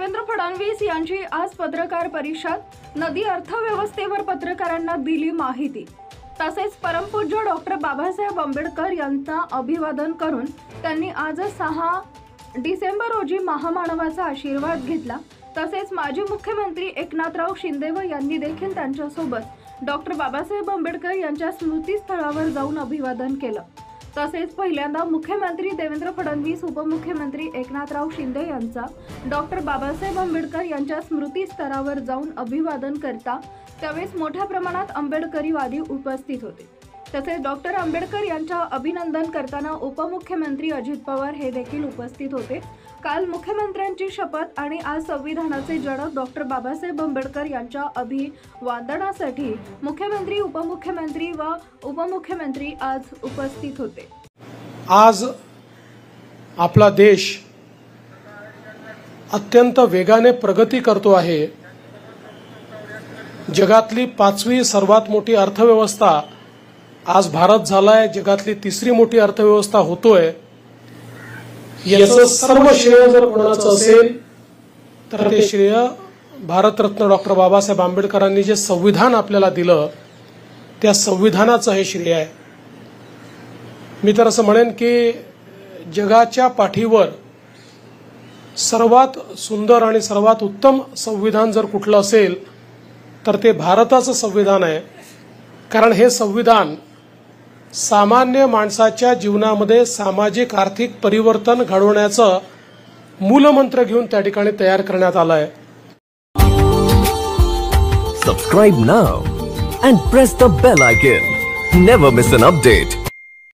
देवेंद्र फडणवीस यांची आज पत्रकार परिषद. नदी अर्थव्यवस्थेवर पत्रकारांना दिली माहिती. तसेच परमपूज्य डॉक्टर बाबासाहेब आंबेडकर यांना अभिवादन करून त्यांनी आज 6 डिसेंबर रोजी महामानवाचा आशीर्वाद घेतला. तसेच माजी मुख्यमंत्री एकनाथराव शिंदे यांनी देखील त्यांच्यासोबत डॉक्टर बाबासाहेब आंबेडकर यांच्या स्मृतीस्थळावर जाऊन अभिवादन केलं. तसेच पहिल्यांदा मुख्यमंत्री देवेंद्र फडणवीस, उपमुख्यमंत्री एकनाथराव शिंदे यांचा डॉक्टर बाबासाहेब आंबेडकर यांच्या स्मृतीस्थळावर जाऊन अभिवादन करता त्यावेळेस मोठ्या प्रमाणात आंबेडकरीवादी उपस्थित होते. तसेच डॉक्टर आंबेडकर यांच्या अभिनंदन करताना उपमुख्यमंत्री अजित पवार हे देखील उपस्थित होते. काल मुख्यमंत्र्यांची शपथ आणि आज संविधानाचे जनक डॉक्टर बाबासाहेब आंबेडकर यांच्या अभिवादनासाठी मुख्यमंत्री, उपमुख्यमंत्री व उपमुख्यमंत्री आज उपस्थित होते. आज आपला देश अत्यंत वेगाने प्रगती करतो आहे. जगातली 5वी सर्वात मोठी अर्थव्यवस्था आज भारत झालाय. जगातली 3री मोठी अर्थव्यवस्था होतोय. याचं सर्व श्रेय जर कोणाचं असेल तर ते श्रेय भारतरत्न डॉक्टर बाबासाहेब आंबेडकरांनी जे संविधान आपल्याला दिलं त्या संविधानाचं हे श्रेय आहे. मी तर असं म्हणेन की जगाच्या पाठीवर सर्वात सुंदर आणि सर्वात उत्तम संविधान जर कुठलं असेल तर ते भारताचं संविधान आहे. कारण हे संविधान सामान्य माणसाच्या जीवनामध्ये सामाजिक आर्थिक परिवर्तन घडवण्याचं मूलमंत्र घेऊन त्या ठिकाणी तयार करण्यात आलं आहे. Subscribe now and press the bell icon. Never miss an update.